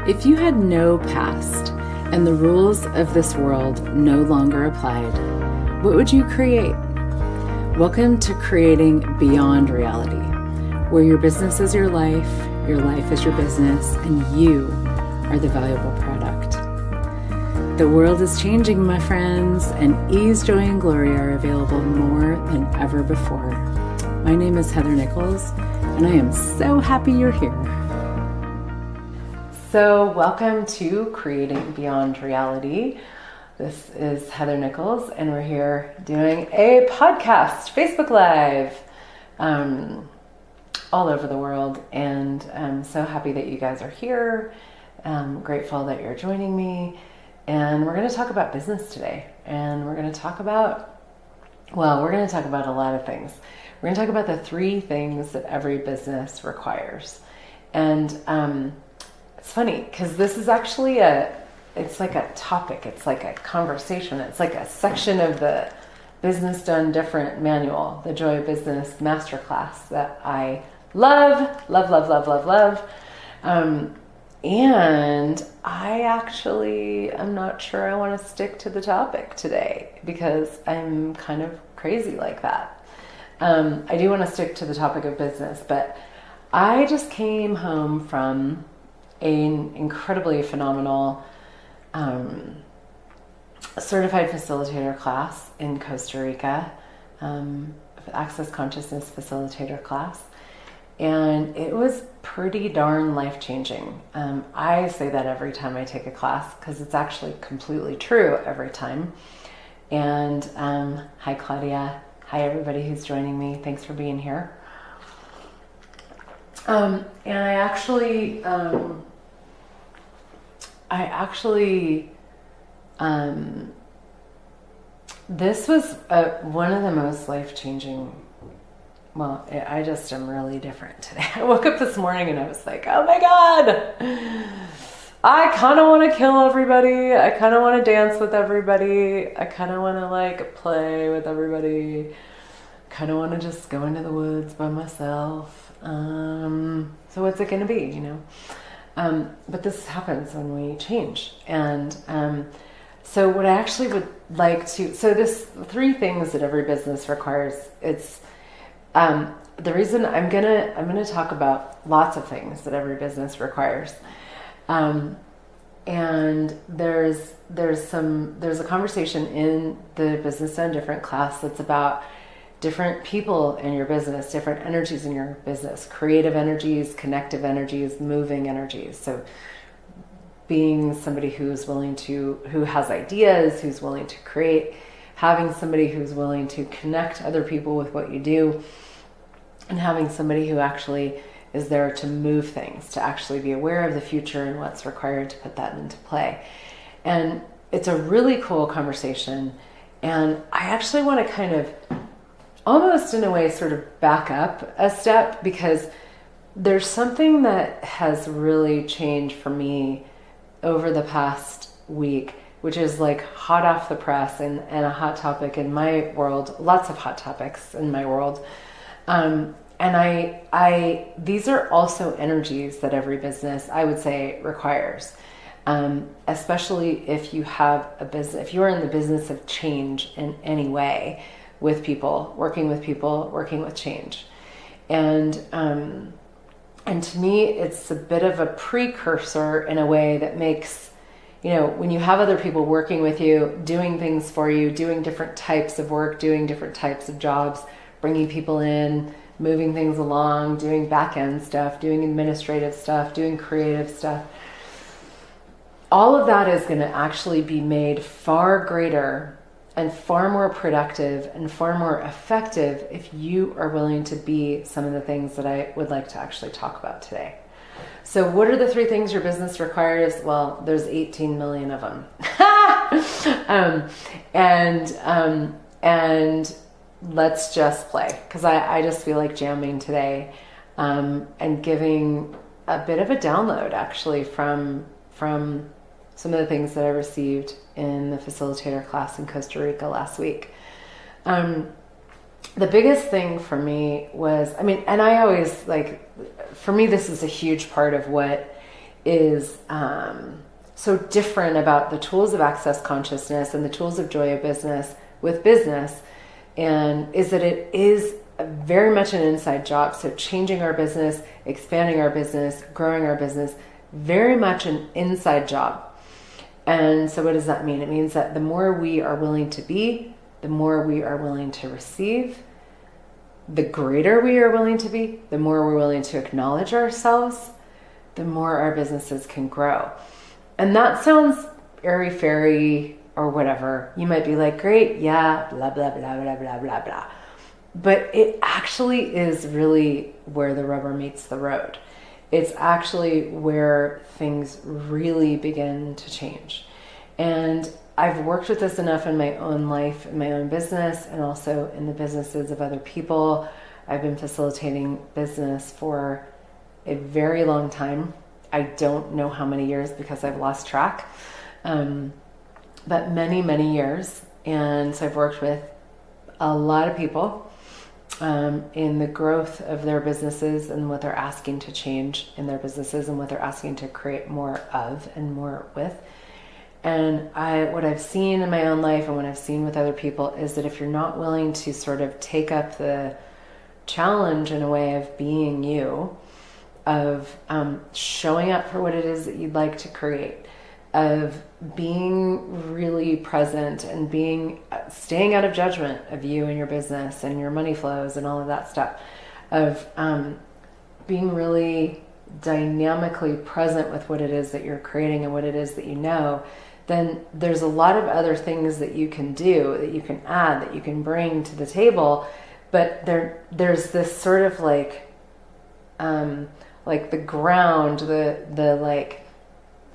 If you had no past and the rules of this world no longer applied, what would you create? Welcome to Creating Beyond Reality, where your business is your life is your business, and you are the valuable product. The world is changing, my friends, and ease, joy, and glory are available more than ever before. My name is Heather Nichols, and I am so happy you're here. So welcome to Creating Beyond Reality. This is Heather Nichols, and we're here doing a podcast, Facebook Live, all over the world. And I'm so happy that you guys are here. I'm grateful that you're joining me. And we're going to talk about business today. And we're going to talk about a lot of things. We're going to talk about the 3 things that every business requires. And it's funny because this is actually it's like a topic. It's like a conversation. It's like a section of the Business Done Different manual, the Joy of Business Masterclass that I love. And I actually am not sure I want to stick to the topic today because I'm kind of crazy like that. I do want to stick to the topic of business, but I just came home from an incredibly phenomenal certified facilitator class in Costa Rica, Access Consciousness Facilitator class. And it was pretty darn life-changing. I say that every time I take a class because it's actually completely true every time. And hi, Claudia. Hi, everybody who's joining me. Thanks for being here. And I actually this was one of the most life-changing. Well, I just am really different today. I woke up this morning and I was like, oh my God, I kind of want to kill everybody. I kind of want to dance with everybody. I kind of want to like play with everybody. Kind of want to just go into the woods by myself. So what's it going to be, But this happens when we change. And so what I actually would like to, so this 3 things that every business requires, it's, the reason I'm gonna talk about lots of things that every business requires, and there's a conversation in the Business Done Different class that's about different people in your business, different energies in your business, creative energies, connective energies, moving energies. So being somebody who has ideas, who's willing to create, having somebody who's willing to connect other people with what you do, and having somebody who actually is there to move things, to actually be aware of the future and what's required to put that into play. And it's a really cool conversation. And I actually want to kind of almost in a way sort of back up a step, because there's something that has really changed for me over the past week, which is like hot off the press and a hot topic in my world, lots of hot topics in my world. And these are also energies that every business, I would say, requires. Especially if you have a business, if you're in the business of change in any way, with people, working with change. And to me, it's a bit of a precursor in a way that makes, when you have other people working with you, doing things for you, doing different types of work, doing different types of jobs, bringing people in, moving things along, doing back-end stuff, doing administrative stuff, doing creative stuff. All of that is going to actually be made far greater and far more productive and far more effective if you are willing to be some of the things that I would like to actually talk about today. So what are the 3 things your business requires? Well, there's 18 million of them. And let's just play, because I just feel like jamming today, and giving a bit of a download actually from some of the things that I received in the facilitator class in Costa Rica last week. The biggest thing for me was, and I always for me, this is a huge part of what is so different about the tools of access consciousness and the tools of joy of business with business, and is that it is very much an inside job. So changing our business, expanding our business, growing our business, very much an inside job. And so what does that mean? It means that the more we are willing to be, the more we are willing to receive, the greater we are willing to be, the more we're willing to acknowledge ourselves, the more our businesses can grow. And that sounds airy-fairy or whatever. You might be like, great, yeah, blah, blah, blah, blah, blah, blah, blah. But it actually is really where the rubber meets the road. It's actually where things really begin to change. And I've worked with this enough in my own life, in my own business, and also in the businesses of other people. I've been facilitating business for a very long time. I don't know how many years because I've lost track, but many, many years. And so I've worked with a lot of people in the growth of their businesses and what they're asking to change in their businesses and what they're asking to create more of and more with. And what I've seen in my own life and what I've seen with other people is that if you're not willing to sort of take up the challenge in a way of being you, of showing up for what it is that you'd like to create, of being really present and staying out of judgment of you and your business and your money flows and all of that stuff, of being really dynamically present with what it is that you're creating and what it is that you know, then there's a lot of other things that you can do, that you can add, that you can bring to the table. But there's this sort of like the ground, the like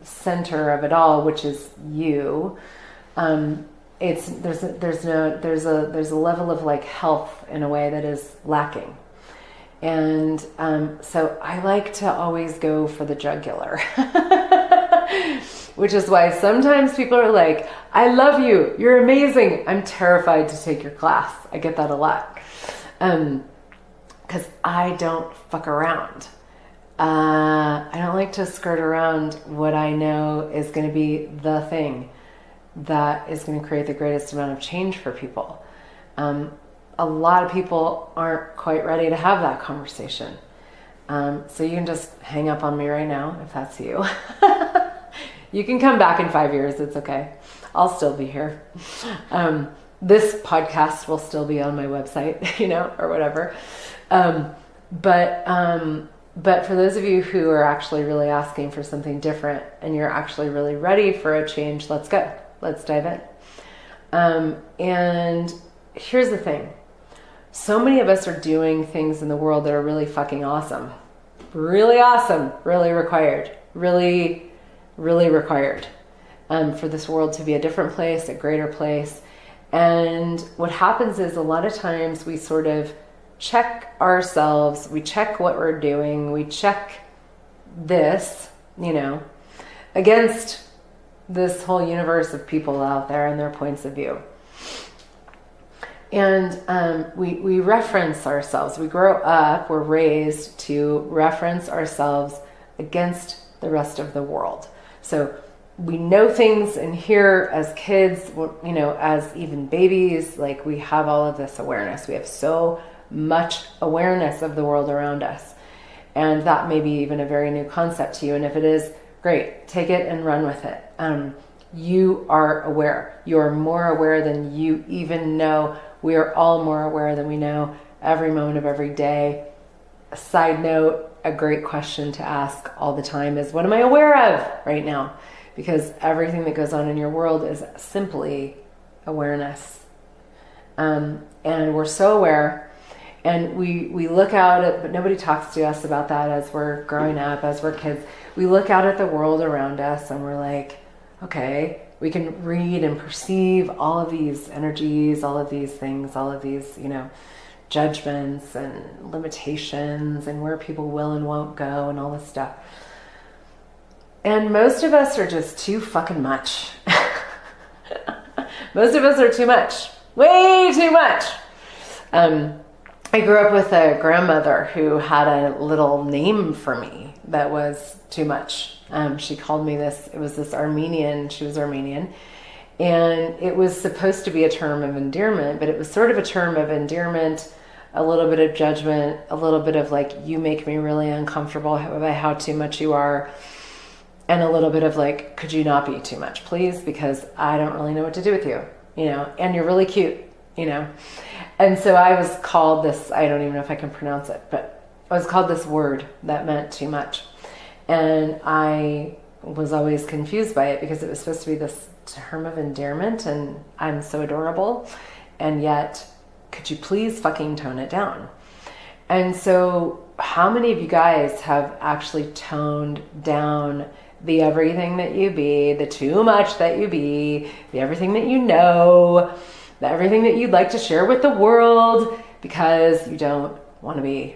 center of it all, which is you. There's a level of like health in a way that is lacking. And so I like to always go for the jugular, which is why sometimes people are like, I love you, you're amazing, I'm terrified to take your class. I get that a lot. Because I don't fuck around. I don't like to skirt around what I know is going to be the thing that is going to create the greatest amount of change for people. A lot of people aren't quite ready to have that conversation. So you can just hang up on me right now if that's you. You can come back in 5 years. It's okay. I'll still be here. This podcast will still be on my website, or whatever. But for those of you who are actually really asking for something different and you're actually really ready for a change, let's go. Let's dive in. And here's the thing. So many of us are doing things in the world that are really fucking awesome. Really awesome. Really required. Really, really required. For this world to be a different place, a greater place. And what happens is a lot of times we sort of check ourselves, we check what we're doing, we check this, against this whole universe of people out there and their points of view. And we reference ourselves. We grow up, we're raised to reference ourselves against the rest of the world. So we know things in here as kids, as even babies, like we have all of this awareness. We have so much awareness of the world around us. And that may be even a very new concept to you. And if it is, great, take it and run with it. You are aware. You are more aware than you even know. We are all more aware than we know every moment of every day. A side note, a great question to ask all the time is, what am I aware of right now? Because everything that goes on in your world is simply awareness. And we're so aware, and we look out at, but nobody talks to us about that as we're growing up, as we're kids. We look out at the world around us and we're like, okay, we can read and perceive all of these energies, all of these things, all of these, judgments and limitations and where people will and won't go and all this stuff. And most of us are just too fucking much. Most of us are too much. Way too much. I grew up with a grandmother who had a little name for me that was too much. She called me this, it was this Armenian, she was Armenian, and it was supposed to be a term of endearment, but it was sort of a term of endearment, a little bit of judgment, a little bit of like, you make me really uncomfortable by how too much you are, and a little bit of like, could you not be too much, please? Because I don't really know what to do with you, and you're really cute, And so I was called this, I don't even know if I can pronounce it, but I was called this word that meant too much. And I was always confused by it because it was supposed to be this term of endearment and I'm so adorable. And yet, could you please fucking tone it down? And so how many of you guys have actually toned down the everything that you be, the too much that you be, the everything that you know, the everything that you'd like to share with the world because you don't want to be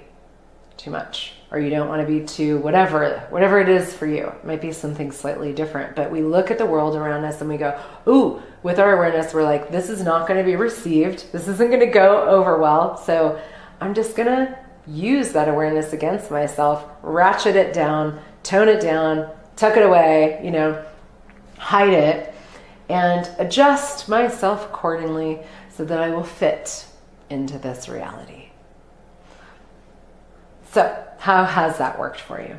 too much or you don't want to be too whatever it is for you. It might be something slightly different, but we look at the world around us and we go, ooh, with our awareness, we're like, this is not going to be received. This isn't going to go over well. So I'm just going to use that awareness against myself, ratchet it down, tone it down, tuck it away, hide it, and adjust myself accordingly so that I will fit into this reality. So, how has that worked for you?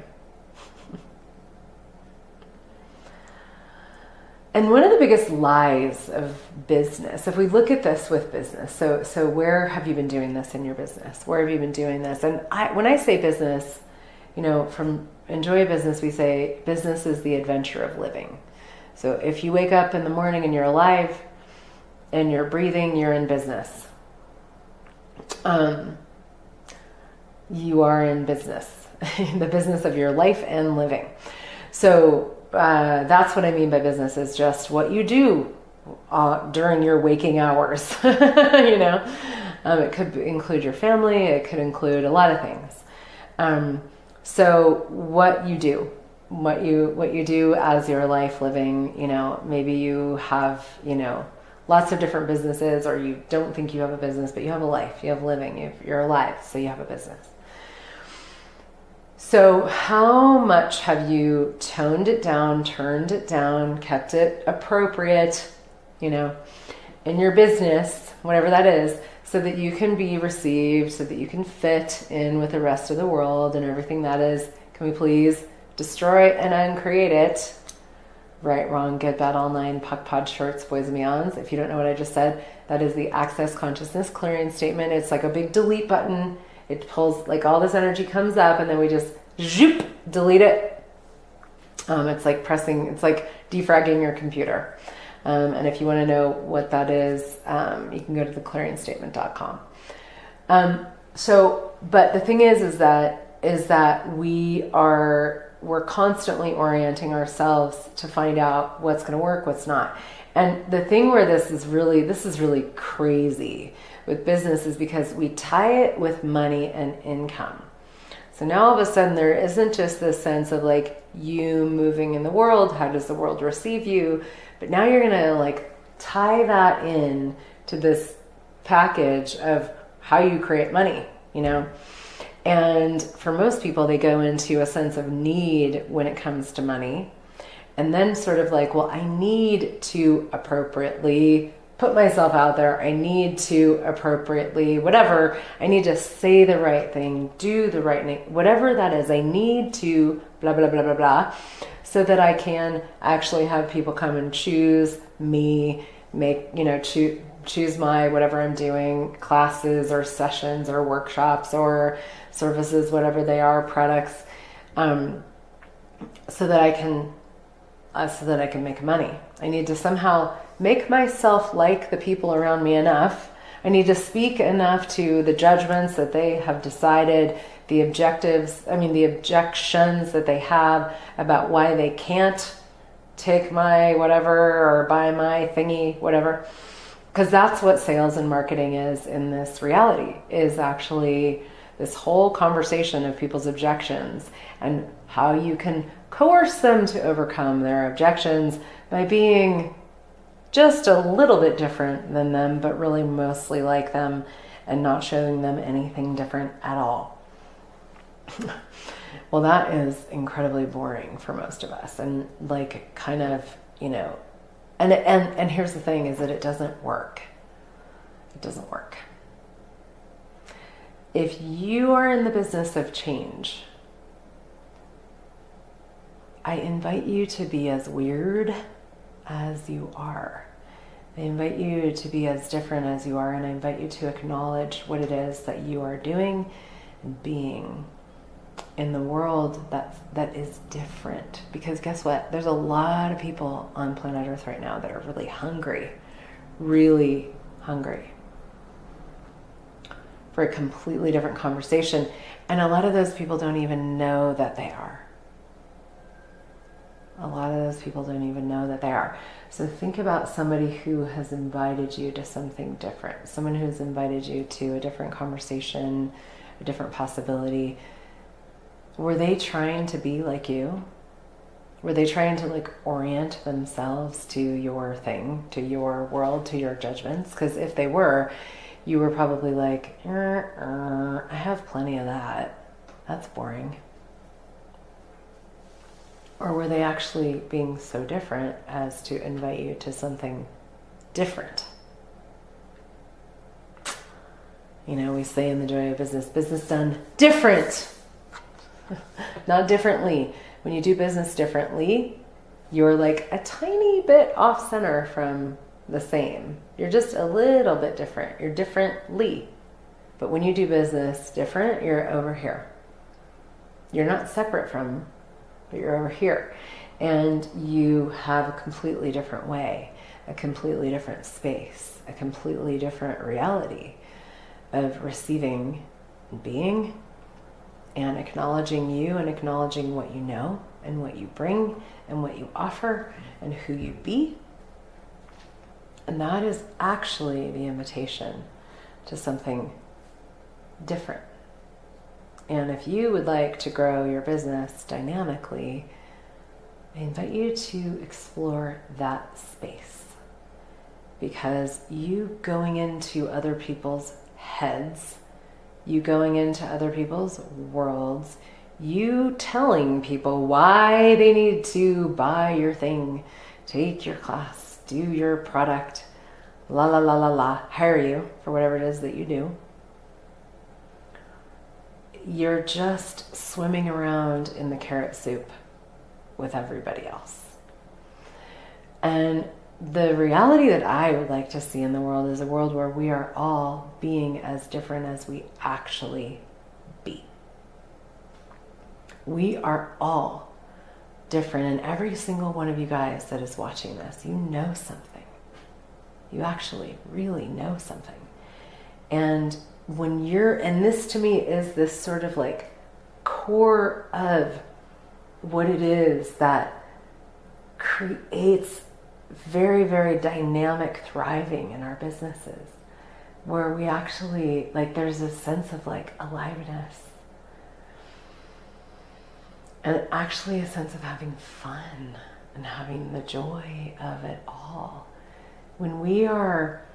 And one of the biggest lies of business, if we look at this with business, so where have you been doing this in your business? Where have you been doing this? And when I say business, from Enjoy a Business, we say business is the adventure of living. So if you wake up in the morning and you're alive and you're breathing, you're in business. You are in business, the business of your life and living. So that's what I mean by business, is just what you do during your waking hours. It could include your family. It could include a lot of things. So what you do, what you do as your life living, maybe you have, lots of different businesses, or you don't think you have a business, but you have a life, you have living, you're alive, so you have a business. So how much have you toned it down, turned it down, kept it appropriate, in your business, whatever that is, so that you can be received, so that you can fit in with the rest of the world and everything that is? Can we please destroy it and uncreate it? Right, wrong, good, bad, all nine, puck, pod, shorts, boys and beyonds. If you don't know what I just said, that is the Access Consciousness Clearing Statement. It's like a big delete button. It pulls, like, all this energy comes up and then we just zoop, delete it. It's like defragging your computer. And if you want to know what that is, you can go to theclearingstatement.com. But the thing is that we're constantly orienting ourselves to find out what's going to work, what's not. And the thing where this is really crazy with business is because we tie it with money and income. So now all of a sudden there isn't just this sense of like you moving in the world, how does the world receive you? But now you're going to like tie that in to this package of how you create money, And for most people, they go into a sense of need when it comes to money. And then sort of like, well, I need to appropriately put myself out there. I need to appropriately, whatever. I need to say the right thing, do the right thing, whatever that is. I need to blah, blah, blah, blah, blah, so that I can actually have people come and choose me, choose my whatever I'm doing, classes or sessions or workshops or services, whatever they are, products, so that I can make money. I need to somehow make myself like the people around me enough. I need to speak enough to the judgments that they have decided, the objections that they have about why they can't take my whatever or buy my thingy, whatever. Because that's what sales and marketing is in this reality, is actually this whole conversation of people's objections and how you can coerce them to overcome their objections by being just a little bit different than them, but really mostly like them, and not showing them anything different at all. Well, that is incredibly boring for most of us, and like kind of, and here's the thing is that it doesn't work. It doesn't work. If you are in the business of change, I invite you to be as weird as you are. I invite you to be as different as you are, and I invite you to acknowledge what it is that you are doing and being in the world that is different. Because guess what? There's a lot of people on planet Earth right now that are really hungry for a completely different conversation. And a lot of those people don't even know that they are. A lot of those people don't even know that they are. So think about somebody who has invited you to something different. Someone who's invited you to a different conversation, a different possibility. Were they trying to be like you? Were they trying to like orient themselves to your thing, to your world, to your judgments? Because if they were, you were probably like, I have plenty of that. That's boring. Or were they actually being so different as to invite you to something different? We say in the Joy of Business, business done different. Not differently. When you do business differently, you're like a tiny bit off center from the same. You're just a little bit different. You're differently. But when you do business different, you're over here. You're not separate from, but you're over here. And you have a completely different way, a completely different space, a completely different reality of receiving and being and acknowledging you and acknowledging what you know and what you bring and what you offer and who you be. And that is actually the invitation to something different. And if you would like to grow your business dynamically, I invite you to explore that space. Because you going into other people's heads, you going into other people's worlds, you telling people why they need to buy your thing, take your class, do your product, hire you for whatever it is that you do. You're just swimming around in the carrot soup with everybody else. And the reality that I would like to see in the world is a world where we are all being as different as we actually be. We are all different, and every single one of you guys that is watching this, you know something. You actually really know something. And and this to me is this sort of like core of what it is that creates very, very dynamic thriving in our businesses, where we actually, like, there's a sense of like aliveness and actually a sense of having fun and having the joy of it all. When we are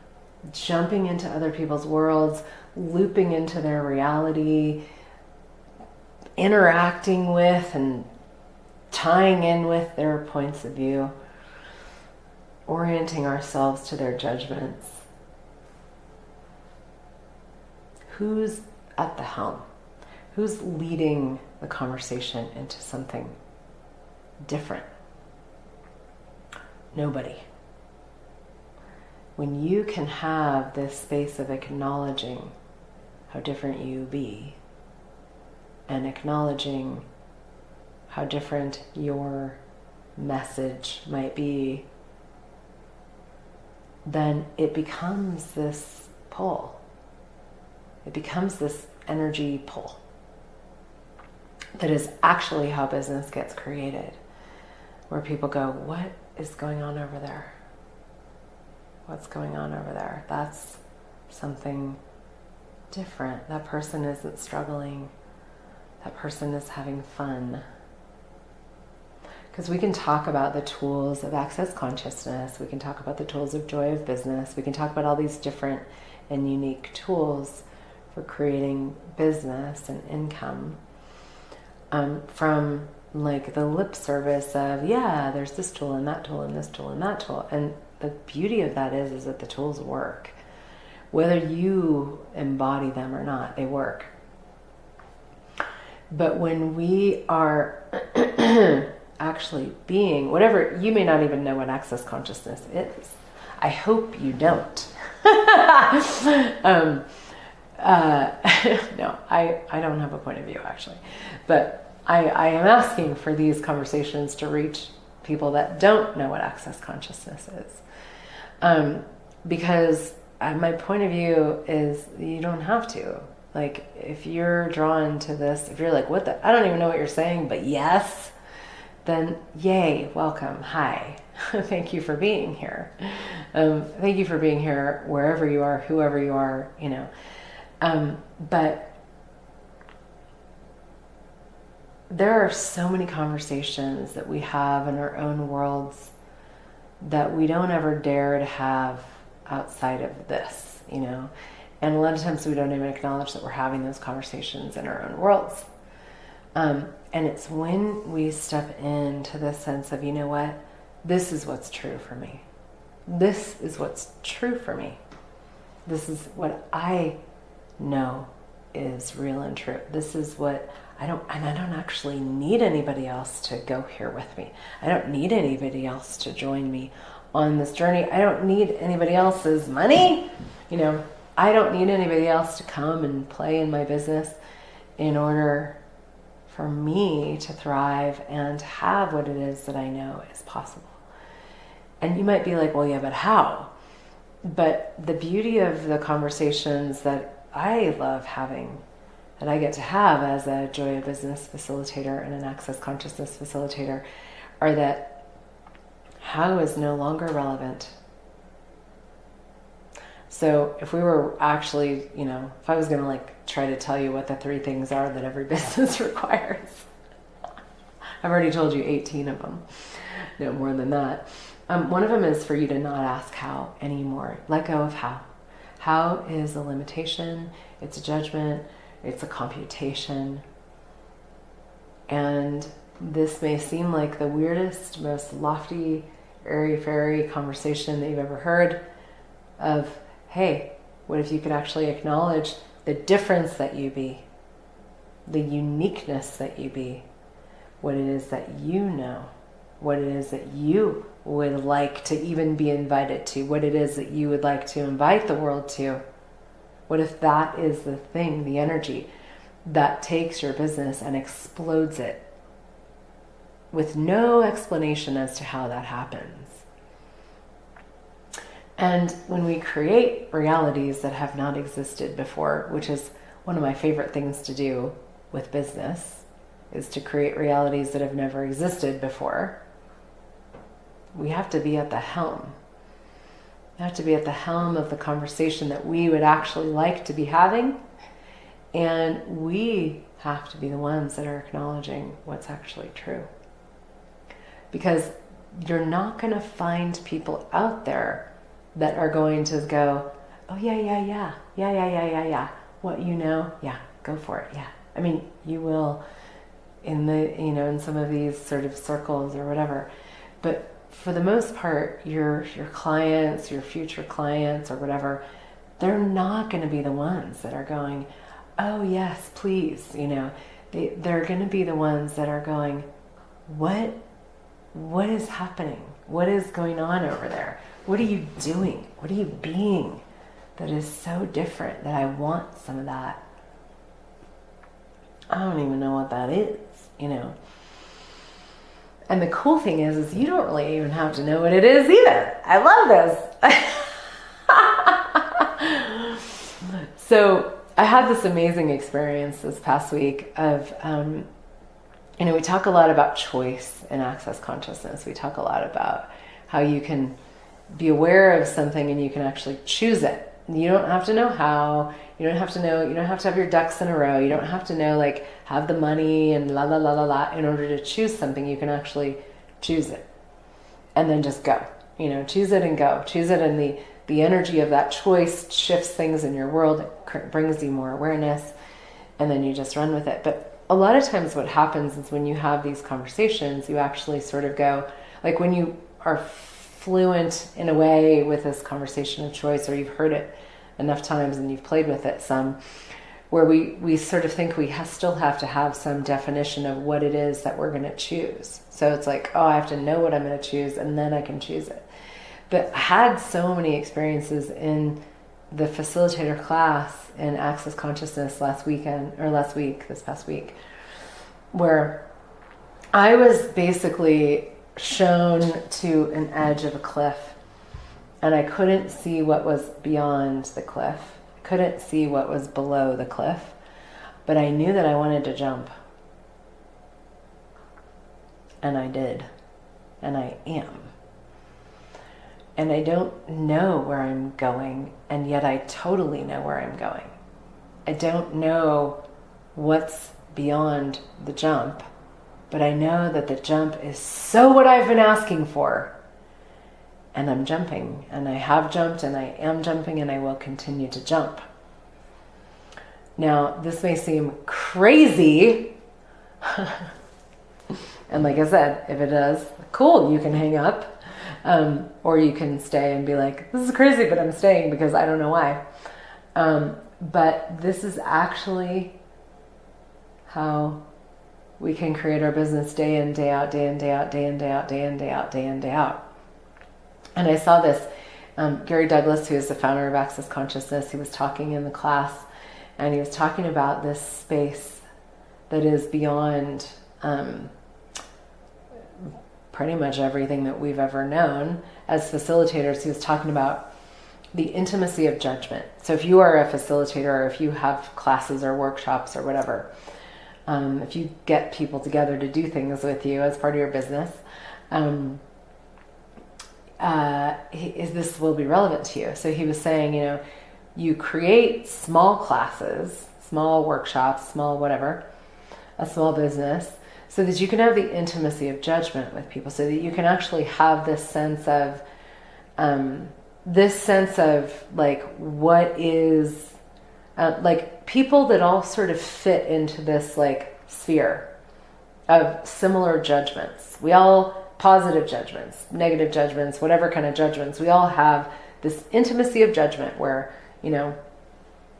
jumping into other people's worlds, looping into their reality, interacting with and tying in with their points of view, orienting ourselves to their judgments. Who's at the helm? Who's leading the conversation into something different? Nobody. When you can have this space of acknowledging how different you be and acknowledging how different your message might be, then it becomes this pull. It becomes this energy pull that is actually how business gets created, where people go, what is going on over there? What's going on over there? That's something different. That person isn't struggling. That person is having fun. Because we can talk about the tools of access consciousness. We can talk about the tools of joy of business. We can talk about all these different and unique tools for creating business and income, from like the lip service of, yeah, there's this tool and that tool and this tool and that tool. And the beauty of that is that the tools work. Whether you embody them or not, they work. But when we are actually being, whatever, you may not even know what access consciousness is. I hope you don't. No, I don't have a point of view, actually. But I am asking for these conversations to reach people that don't know what access consciousness is. Because my point of view is you don't have to. Like, if you're drawn to this, if you're like, what the, I don't even know what you're saying, but yes, then yay, welcome, hi. Thank you for being here. Thank you for being here wherever you are, whoever you are, you know. But there are so many conversations that we have in our own worlds that we don't ever dare to have outside of this, you know. And a lot of times we don't even acknowledge that we're having those conversations in our own worlds. And it's when we step into this sense of, you know what, this is what's true for me. This is what's true for me. This is what I know is real and true. This is what I don't actually need anybody else to go here with me. I don't need anybody else to join me on this journey. I don't need anybody else's money. You know, I don't need anybody else to come and play in my business in order for me to thrive and have what it is that I know is possible. And you might be like, well, yeah, but how? But the beauty of the conversations that I love having, that I get to have as a Joy of Business facilitator and an Access Consciousness facilitator, are that how is no longer relevant. So if we were actually, you know, if I was going to like try to tell you what the 3 things are that every business requires, I've already told you 18 of them, no more than that. One of them is for you to not ask how anymore. Let go of how. How is a limitation, it's a judgment, it's a computation. And this may seem like the weirdest, most lofty, airy-fairy conversation that you've ever heard of, hey, what if you could actually acknowledge the difference that you be, the uniqueness that you be, what it is that you know, what it is that you would like to even be invited to, what it is that you would like to invite the world to. What if that is the thing, the energy that takes your business and explodes it with no explanation as to how that happens? And when we create realities that have not existed before, which is one of my favorite things to do with business, is to create realities that have never existed before, we have to be at the helm. We have to be at the helm of the conversation that we would actually like to be having. And we have to be the ones that are acknowledging what's actually true. Because you're not going to find people out there that are going to go, oh yeah. What you know, yeah, go for it, yeah. I mean, you will in the, you know, in some of these sort of circles or whatever. But for the most part, your clients, your future clients or whatever, they're not going to be the ones that are going, oh yes, please, you know. They're going to be the ones that are going, what is happening? What is going on over there? What are you doing? What are you being that is so different that I want some of that? I don't even know what that is, you know. And the cool thing is you don't really even have to know what it is either. I love this. So I had this amazing experience this past week of, you know, we talk a lot about choice in Access Consciousness. We talk a lot about how you can be aware of something and you can actually choose it. You don't have to know how. You don't have to know. You don't have to have your ducks in a row. You don't have to know, like, have the money and la la la la la in order to choose something. You can actually choose it and then just go. You know, choose it and go. Choose it in the the energy of that choice shifts things in your world. It brings you more awareness, and then you just run with it. But a lot of times what happens is when you have these conversations, you actually sort of go, like when you are fluent in a way with this conversation of choice, or you've heard it enough times and you've played with it some, where we sort of think we still have to have some definition of what it is that we're going to choose. So it's like, oh, I have to know what I'm going to choose and then I can choose it. But I had so many experiences in the facilitator class in Access Consciousness this past week, where I was basically shown to an edge of a cliff, and I couldn't see what was beyond the cliff. I couldn't see what was below the cliff, but I knew that I wanted to jump. And I did. And I am. And I don't know where I'm going, and yet I totally know where I'm going. I don't know what's beyond the jump, but I know that the jump is so what I've been asking for. And I'm jumping, and I have jumped, and I am jumping, and I will continue to jump. Now, this may seem crazy. And like I said, if it does, cool, you can hang up. Or you can stay and be like, this is crazy, but I'm staying because I don't know why. But this is actually how we can create our business day in, day out, day in, day out, day in, day out, day in, day out, day in, day out. And I saw this, Gary Douglas, who is the founder of Access Consciousness, he was talking in the class, and he was talking about this space that is beyond pretty much everything that we've ever known. As facilitators, he was talking about the intimacy of judgment. So if you are a facilitator, or if you have classes or workshops or whatever, if you get people together to do things with you as part of your business, this will be relevant to you. So he was saying, you create small classes, small workshops, small whatever, a small business, so that you can have the intimacy of judgment with people, so that you can actually have this sense of like what is like people that all sort of fit into this like sphere of similar judgments. We all, positive judgments, negative judgments, whatever kind of judgments, we all have this intimacy of judgment where,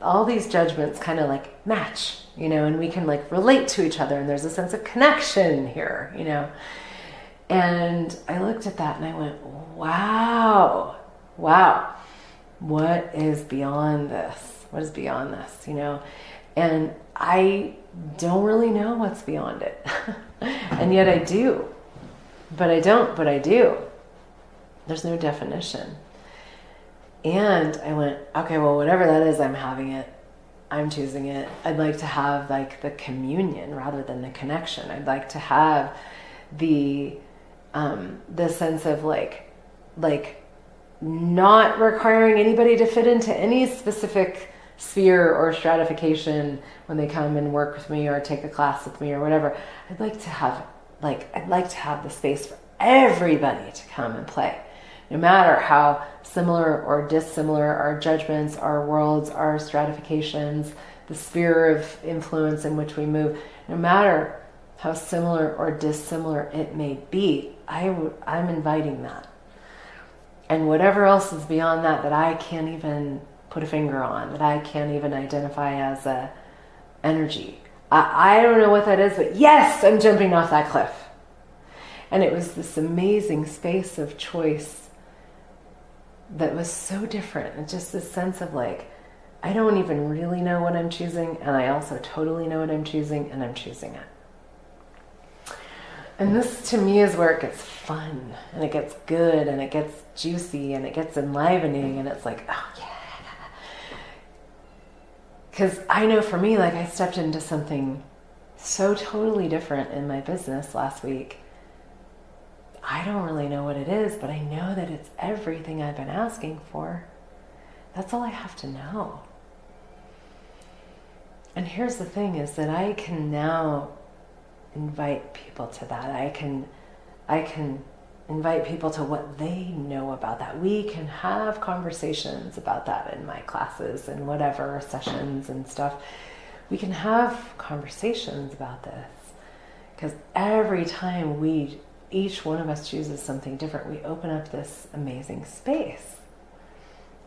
all these judgments kind of like match, and we can like relate to each other, and there's a sense of connection here, And I looked at that and I went, wow, what is beyond this? What is beyond this, And I don't really know what's beyond it. And yet I do. But I don't, but I do. There's no definition. And I went, okay, well, whatever that is, I'm having it. I'm choosing it. I'd like to have like the communion rather than the connection. I'd like to have the sense of like not requiring anybody to fit into any specific sphere or stratification when they come and work with me or take a class with me or whatever. I'd like to have the space for everybody to come and play. No matter how similar or dissimilar our judgments, our worlds, our stratifications, the sphere of influence in which we move, no matter how similar or dissimilar it may be, I'm inviting that. And whatever else is beyond that I can't even put a finger on, that I can't even identify as a energy. I don't know what that is, but yes, I'm jumping off that cliff. And it was this amazing space of choice that was so different. And just this sense of like, I don't even really know what I'm choosing, and I also totally know what I'm choosing, and I'm choosing it. And this to me is where it gets fun, and it gets good, and it gets juicy, and it gets enlivening, and it's like, oh yeah. Because I know for me, like I stepped into something so totally different in my business last week. I don't really know what it is, but I know that it's everything I've been asking for. That's all I have to know. And here's the thing is that I can now invite people to that. I can invite people to what they know about that. We can have conversations about that in my classes and whatever sessions and stuff. We can have conversations about this, because every time each one of us chooses something different, we open up this amazing space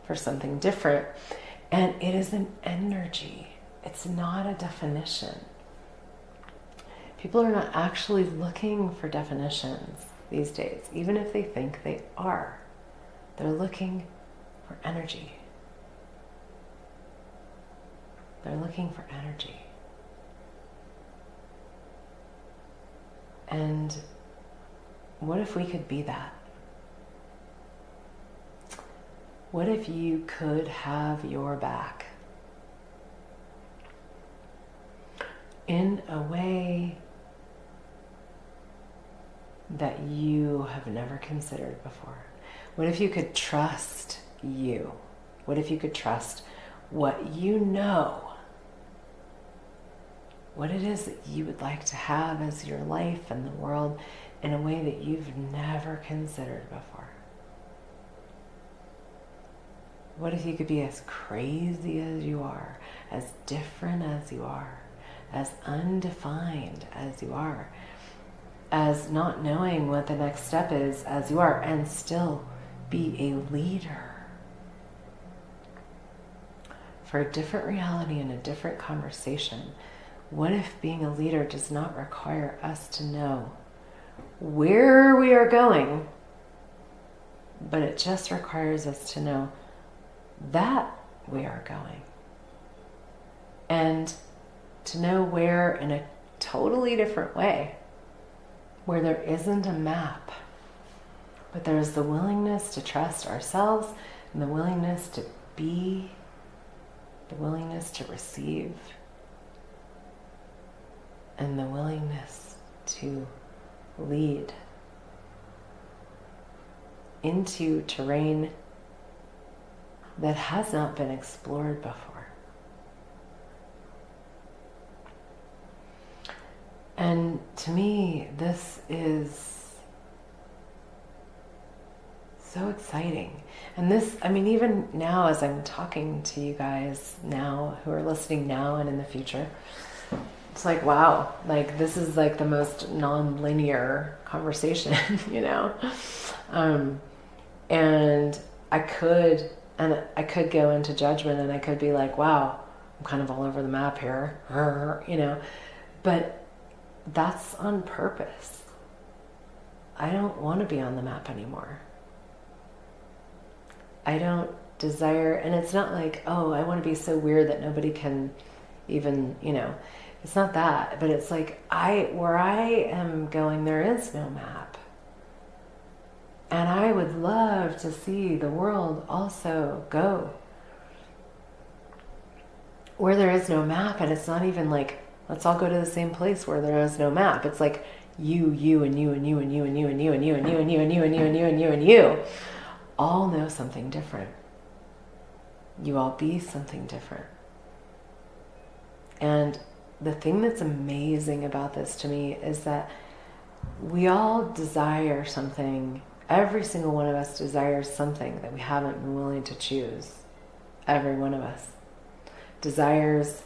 for something different. And it is an energy. It's not a definition. People are not actually looking for definitions these days, even if they think they are. They're looking for energy. They're looking for energy. And what if we could be that? What if you could have your back in a way that you have never considered before? What if you could trust you? What if you could trust what you know? What it is that you would like to have as your life and the world in a way that you've never considered before? What if you could be as crazy as you are, as different as you are, as undefined as you are, as not knowing what the next step is as you are, and still be a leader for a different reality and a different conversation? What if being a leader does not require us to know where we are going, but it just requires us to know that we are going, and to know where in a totally different way, where there isn't a map, but there's the willingness to trust ourselves, and the willingness to be, the willingness to receive, and the willingness to lead into terrain that has not been explored before. And to me, this is so exciting. And this, I mean, even now as I'm talking to you guys now, who are listening now and in the future, it's like, wow, like this is like the most non-linear conversation, you know? And I could go into judgment, and I could be like, wow, I'm kind of all over the map here, you know, but that's on purpose. I don't want to be on the map anymore. I don't desire, and it's not like, oh, I want to be so weird that nobody can even, you know, it's not that, but it's like where I am going, there is no map. And I would love to see the world also go where there is no map. And it's not even like, let's all go to the same place where there is no map. It's like you and you and you and you and you and you and you and you and you and you and you and you and you and you and you all know something different. You all be something different. And the thing that's amazing about this to me is that we all desire something. Every single one of us desires something that we haven't been willing to choose. Every one of us desires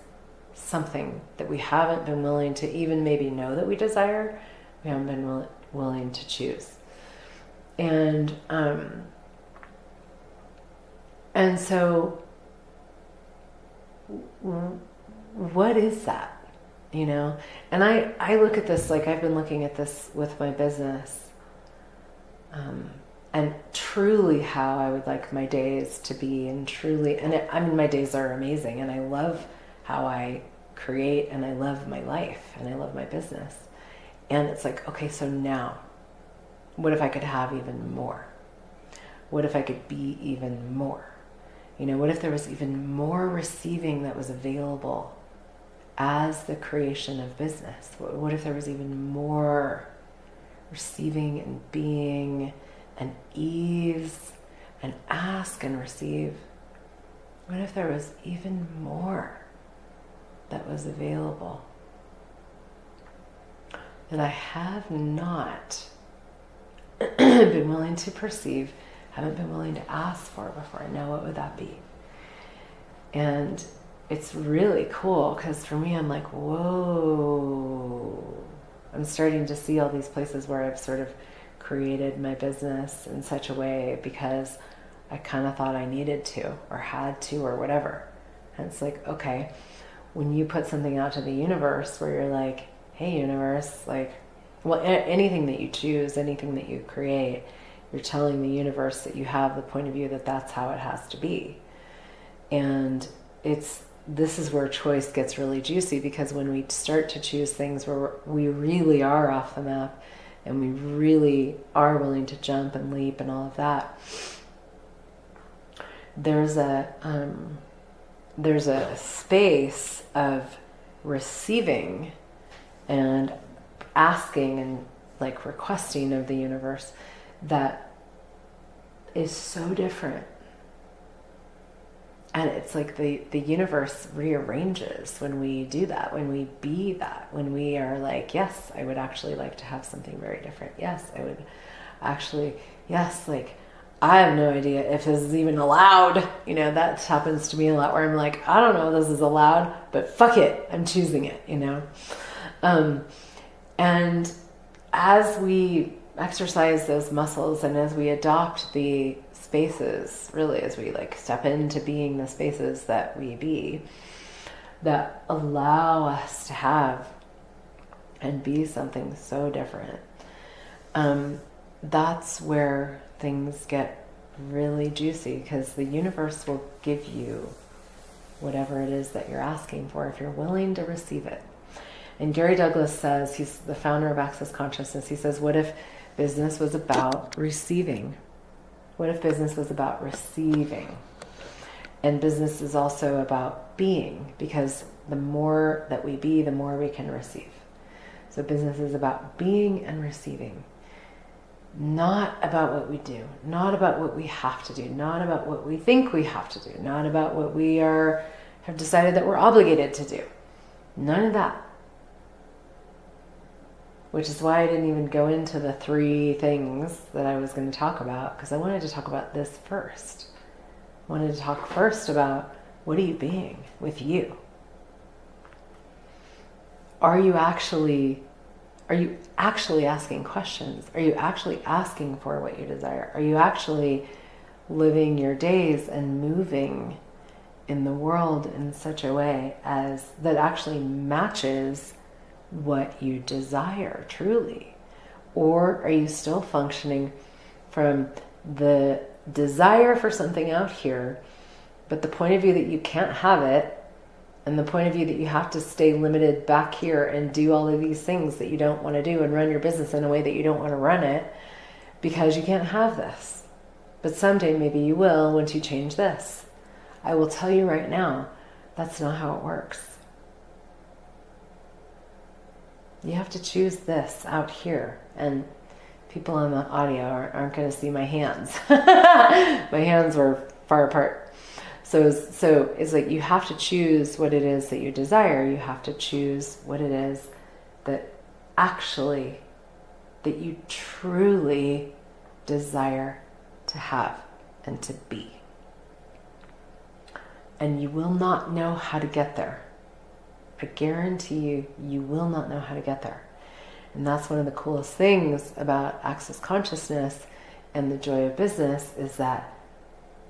something that we haven't been willing to even maybe know that we desire. We haven't been willing to choose. And so what is that? You know? And I look at this, like I've been looking at this with my business, and truly how I would like my days to be, and truly, I mean, my days are amazing, and I love how I create, and I love my life, and I love my business. And it's like, okay, so now, what if I could have even more? What if I could be even more? You know, what if there was even more receiving that was available as the creation of business? What if there was even more receiving and being and ease and ask and receive? What if there was even more that was available that I have not been willing to perceive, haven't been willing to ask for before. Now what would that be? And it's really cool because for me, I'm like, whoa. I'm starting to see all these places where I've sort of created my business in such a way because I kind of thought I needed to or had to or whatever. And it's like, okay, when you put something out to the universe where you're like, hey, universe, like, well, anything that you choose, anything that you create, you're telling the universe that you have the point of view that that's how it has to be. And this is where choice gets really juicy, because when we start to choose things where we really are off the map and we really are willing to jump and leap and all of that, there's a space of receiving and asking and like requesting of the universe that is so different. And it's like the universe rearranges when we do that, when we be that, when we are like, yes, I would actually like to have something very different. Yes, I would actually, yes, like, I have no idea if this is even allowed. You know, that happens to me a lot where I'm like, I don't know if this is allowed, but fuck it, I'm choosing it, you know? And as we exercise those muscles and as we adopt the spaces, really, as we like step into being the spaces that we be, that allow us to have and be something so different, that's where things get really juicy, because the universe will give you whatever it is that you're asking for if you're willing to receive it. And Gary Douglas says, he's the founder of Access Consciousness, he says, what if business was about receiving? What if business was about receiving? And business is also about being, because the more that we be, the more we can receive. So business is about being and receiving. Not about what we do, not about what we have to do, not about what we think we have to do, not about what we have decided that we're obligated to do. None of that. Which is why I didn't even go into the 3 things that I was going to talk about, because I wanted to talk about this first. I wanted to talk first about, what are you being with you? Are you actually asking questions? Are you actually asking for what you desire? Are you actually living your days and moving in the world in such a way as that actually matches what you desire truly? Or are you still functioning from the desire for something out here, but the point of view that you can't have it, and the point of view that you have to stay limited back here and do all of these things that you don't want to do and run your business in a way that you don't want to run it because you can't have this. But someday maybe you will once you change this. I will tell you right now, that's not how it works. You have to choose this out here. And people on the audio aren't going to see my hands. My hands were far apart. So it's like you have to choose what it is that you desire. You have to choose what it is that you truly desire to have and to be. And you will not know how to get there. I guarantee you, you will not know how to get there. And that's one of the coolest things about Access Consciousness and the joy of business, is that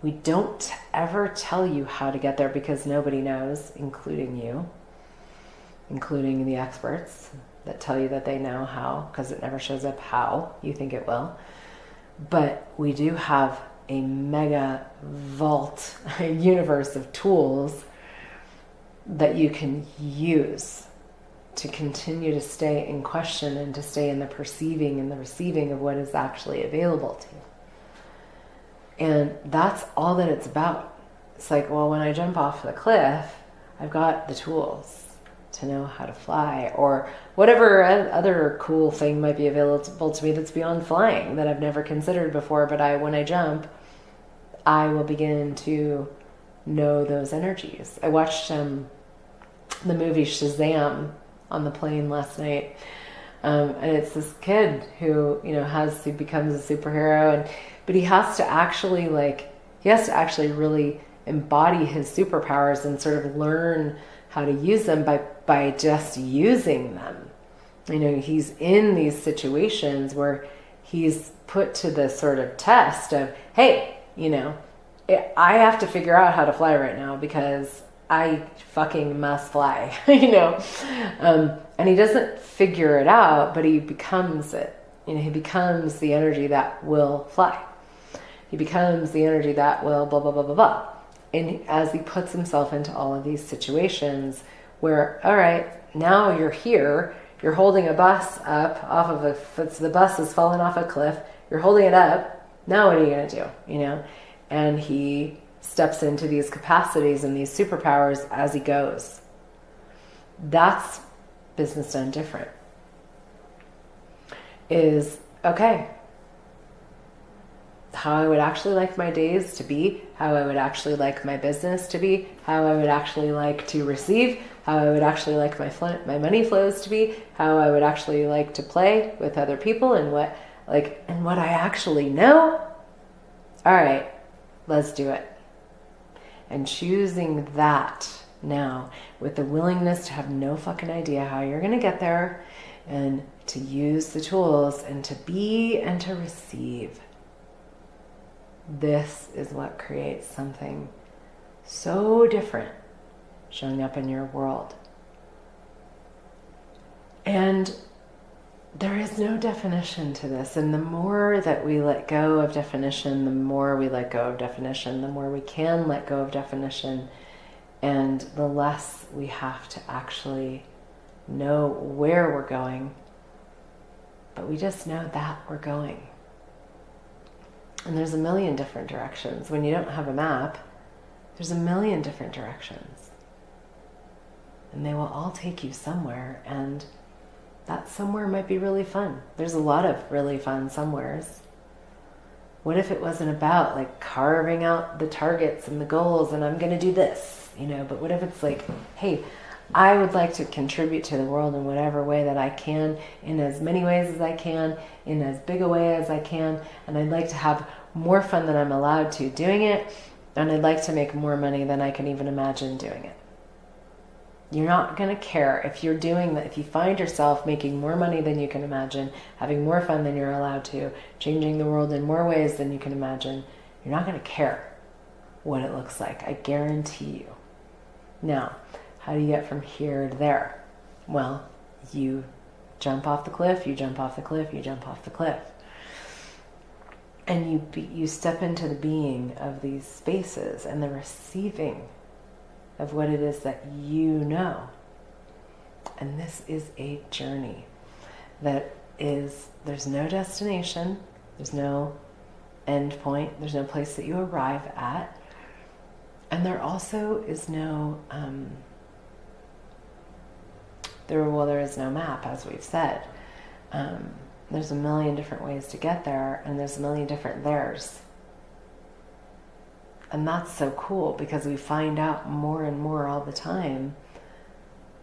we don't ever tell you how to get there, because nobody knows, including you, including the experts that tell you that they know how, because it never shows up how you think it will. But we do have a mega vault, a universe of tools that you can use to continue to stay in question and to stay in the perceiving and the receiving of what is actually available to you. And that's all that it's about. It's like, well, when I jump off the cliff, I've got the tools to know how to fly, or whatever other cool thing might be available to me that's beyond flying that I've never considered before. But when I jump, I will begin to know those energies. I watched the movie Shazam on the plane last night. And it's this kid who, who becomes a superhero, but he has to actually really embody his superpowers and sort of learn how to use them by just using them. He's in these situations where he's put to the sort of test of, hey, I have to figure out how to fly right now because I fucking must fly, and he doesn't figure it out, but he becomes it. He becomes the energy that will fly. He becomes the energy that will blah, blah, blah, blah, blah. And as he puts himself into all of these situations where, all right, now you're here, you're holding a bus up off of the bus is falling off a cliff, you're holding it up, now what are you going to do, And he steps into these capacities and these superpowers as he goes. That's business done different. Is, okay, how I would actually like my days to be, how I would actually like my business to be, how I would actually like to receive, how I would actually like my money flows to be, how I would actually like to play with other people, and what I actually know. All right, let's do it. And choosing that now with the willingness to have no fucking idea how you're going to get there, and to use the tools and to be and to receive. This is what creates something so different showing up in your world. And there is no definition to this. And the more that we let go of definition, the more we let go of definition, the more we can let go of definition, and the less we have to actually know where we're going. But we just know that we're going. And there's a million different directions. When you don't have a map, there's a million different directions. And they will all take you somewhere, and that somewhere might be really fun. There's a lot of really fun somewheres. What if it wasn't about carving out the targets and the goals and I'm going to do this, but what if it's hey, I would like to contribute to the world in whatever way that I can, in as many ways as I can, in as big a way as I can, and I'd like to have more fun than I'm allowed to doing it, and I'd like to make more money than I can even imagine doing it. You're not going to care if you're doing that. If you find yourself making more money than you can imagine, having more fun than you're allowed to, changing the world in more ways than you can imagine, you're not going to care what it looks like. I guarantee you. Now, how do you get from here to there? Well, you jump off the cliff, you jump off the cliff, you jump off the cliff. And you step into the being of these spaces and the receiving of what it is that you know. And this is a journey that there's no destination, there's no end point, there's no place that you arrive at. And there also is no, there is no map, as we've said. There's a million different ways to get there, and there's a million different theirs. And that's so cool, because we find out more and more all the time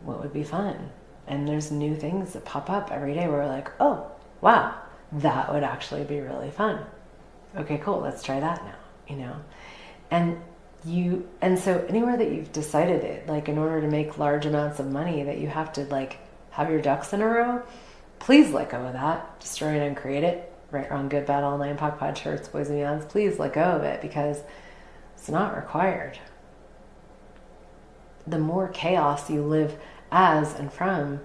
what would be fun. And there's new things that pop up every day where we're like, oh, wow, that would actually be really fun. Okay, cool, let's try that now, And so anywhere that you've decided it, in order to make large amounts of money, that you have to have your ducks in a row, please let go of that. Destroy and uncreate it. Right, wrong, good, bad, all nine, POC, pod, shirts, boys and beyonds. Please let go of it, because it's not required. The more chaos you live as and from,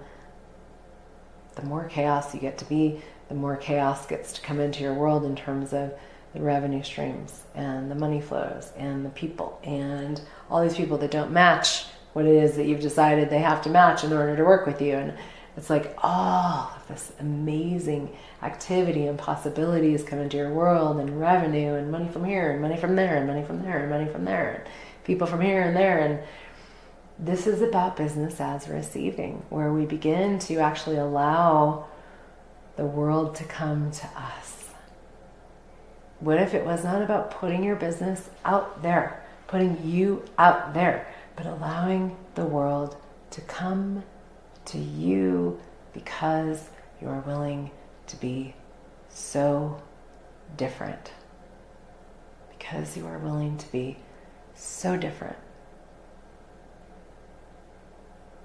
the more chaos you get to be, the more chaos gets to come into your world in terms of the revenue streams and the money flows and the people and all these people that don't match what it is that you've decided they have to match in order to work with you. And it's all of this amazing activity and possibilities come into your world, and revenue and money from here and money from there and money from there and money from there and people from here and there. And this is about business as receiving, where we begin to actually allow the world to come to us. What if it was not about putting your business out there, putting you out there, but allowing the world to come to you, because You are willing to be so different. Because you are willing to be so different.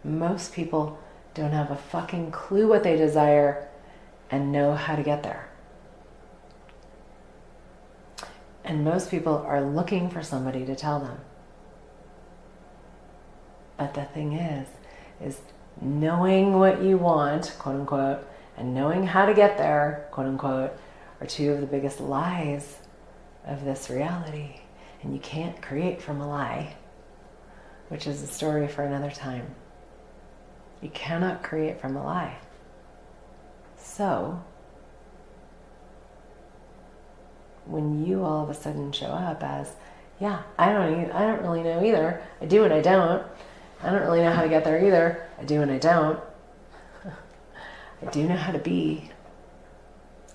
Most people don't have a fucking clue what they desire and know how to get there. And most people are looking for somebody to tell them. But the thing is knowing what you want, quote unquote, and knowing how to get there, quote unquote, are two of the biggest lies of this reality. And you can't create from a lie, which is a story for another time. You cannot create from a lie. So, when you all of a sudden show up as, yeah, I don't really know either. I do and I don't. I don't really know how to get there either. I do and I don't. I do know how to be.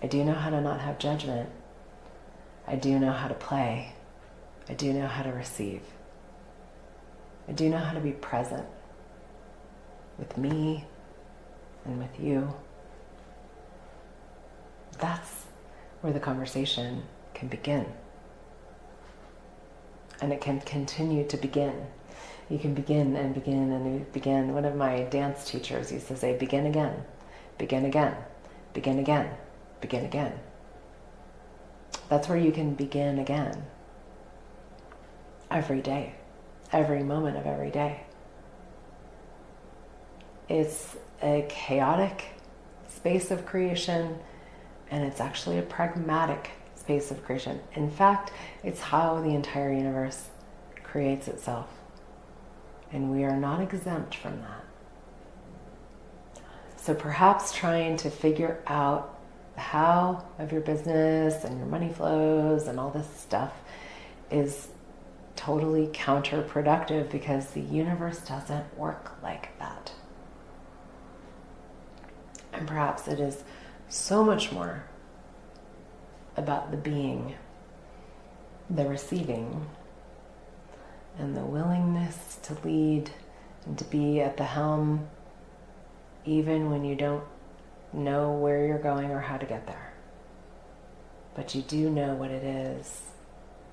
I do know how to not have judgment. I do know how to play. I do know how to receive. I do know how to be present with me and with you. That's where the conversation can begin. And it can continue to begin. You can begin and begin and begin. One of my dance teachers used to say, begin again, begin again, begin again, begin again. That's where you can begin again. Every day, every moment of every day. It's a chaotic space of creation, and it's actually a pragmatic space of creation. In fact, it's how the entire universe creates itself. And we are not exempt from that. So perhaps trying to figure out the how of your business and your money flows and all this stuff is totally counterproductive, because the universe doesn't work like that. And perhaps it is so much more about the being, the receiving, and the willingness to lead and to be at the helm even when you don't know where you're going or how to get there. But you do know what it is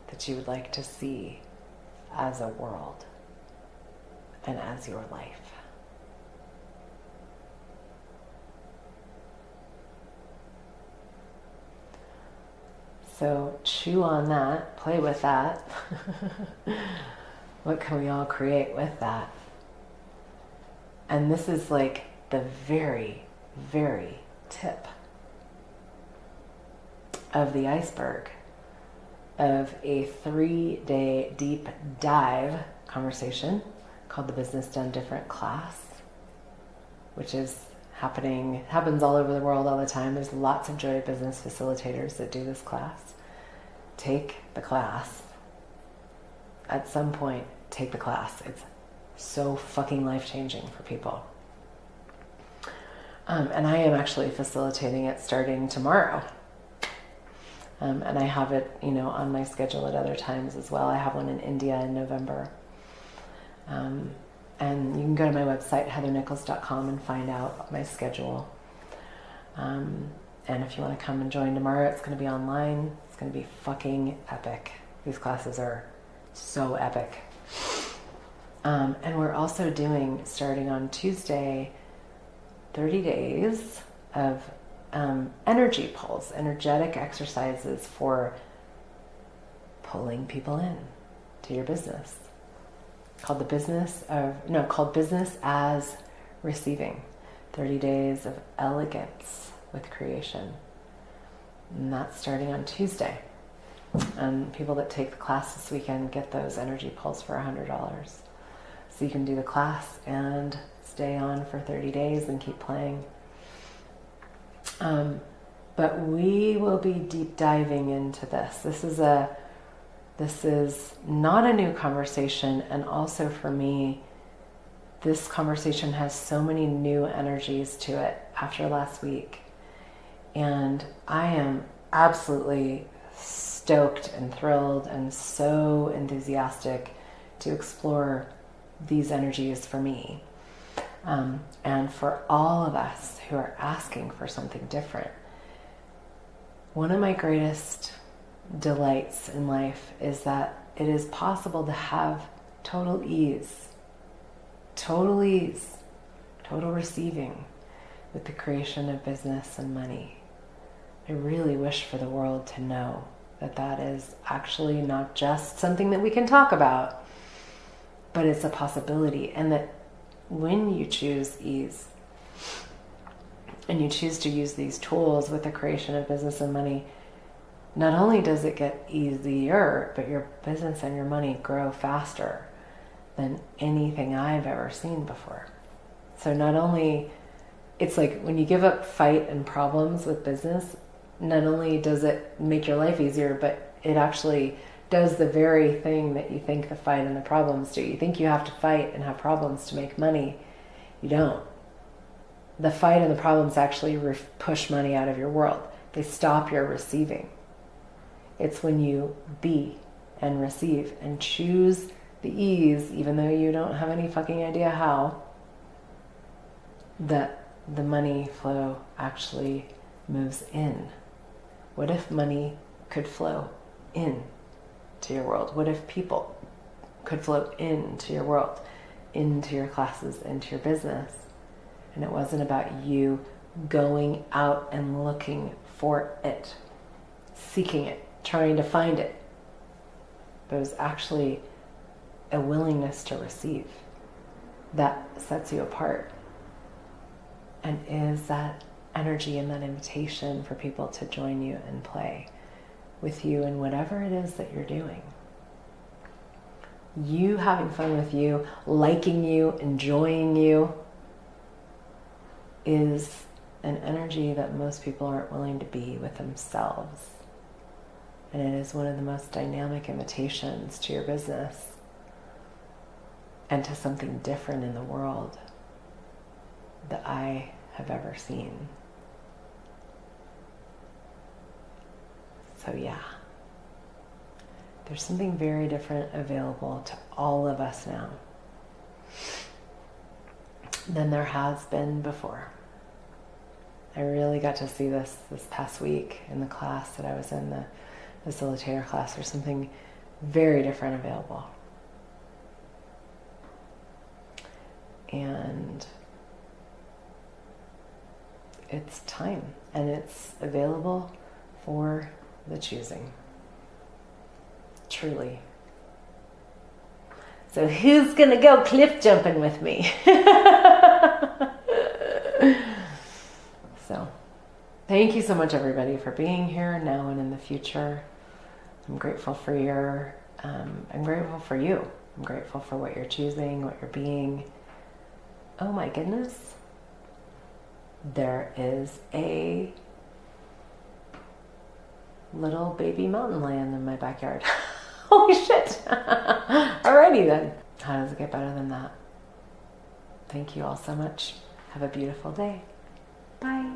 that you would like to see as a world and as your life. So chew on that, play with that. What can we all create with that? And this is like the very, very tip of the iceberg of a 3-day deep dive conversation called the Business Done Different class, which happens all over the world all the time. There's lots of Joy Business facilitators that do this class. Take the class. At some point, take the class. It's so fucking life-changing for people. And I am actually facilitating it starting tomorrow. And I have it, on my schedule at other times as well. I have one in India in November. And you can go to my website, heathernichols.com, and find out my schedule. And if you want to come and join tomorrow, it's going to be online. It's going to be fucking epic. These classes are so epic. And we're also doing, starting on Tuesday, 30 days of energy pulls, energetic exercises for pulling people in to your business. Called Business as Receiving. 30 days of elegance with creation. And that's starting on Tuesday. And people that take the class this weekend get those energy pulls for $100. So you can do the class and stay on for 30 days and keep playing. But we will be deep diving into this. This is not a new conversation, and also for me, this conversation has so many new energies to it after last week. And I am absolutely stoked and thrilled and so enthusiastic to explore these energies for me. And for all of us who are asking for something different, one of my greatest delights in life is that it is possible to have total ease, total receiving with the creation of business and money. I really wish for the world to know that that is actually not just something that we can talk about, but it's a possibility. And that when you choose ease and you choose to use these tools with the creation of business and money, not only does it get easier, but your business and your money grow faster than anything I've ever seen before. So not only, it's like when you give up fight and problems with business, not only does it make your life easier, but it actually does the very thing that you think the fight and the problems do. You think you have to fight and have problems to make money. You don't. The fight and the problems actually push money out of your world. They stop your receiving. It's when you be and receive and choose the ease, even though you don't have any fucking idea how, that the money flow actually moves in. What if money could flow in to your world? What if people could flow into your world, into your classes, into your business? And it wasn't about you going out and looking for it, seeking it, trying to find it. But it was actually a willingness to receive that sets you apart and is that energy and that invitation for people to join you and play with you in whatever it is that you're doing. You having fun with you, liking you, enjoying you is an energy that most people aren't willing to be with themselves. And it is one of the most dynamic invitations to your business and to something different in the world that I have ever seen. So yeah, there's something very different available to all of us now than there has been before. I really got to see this past week in the class that I was in, the facilitator class. There's something very different available. And it's time, and it's available for the choosing. Truly. So who's gonna go cliff jumping with me? So thank you so much, everybody, for being here now and in the future. I'm grateful for I'm grateful for you. I'm grateful for what you're choosing, what you're being. Oh my goodness. There is a little baby mountain lion in my backyard. Holy shit. Alrighty then. How does it get better than that? Thank you all so much. Have a beautiful day. Bye.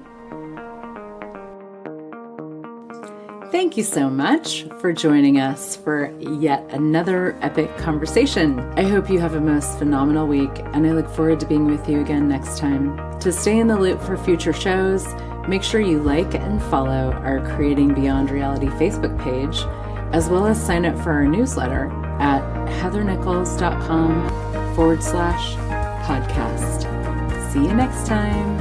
Thank you so much for joining us for yet another epic conversation. I hope you have a most phenomenal week, and I look forward to being with you again next time. To stay in the loop for future shows, make sure you like and follow our Creating Beyond Reality Facebook page, as well as sign up for our newsletter at heathernichols.com/podcast. See you next time.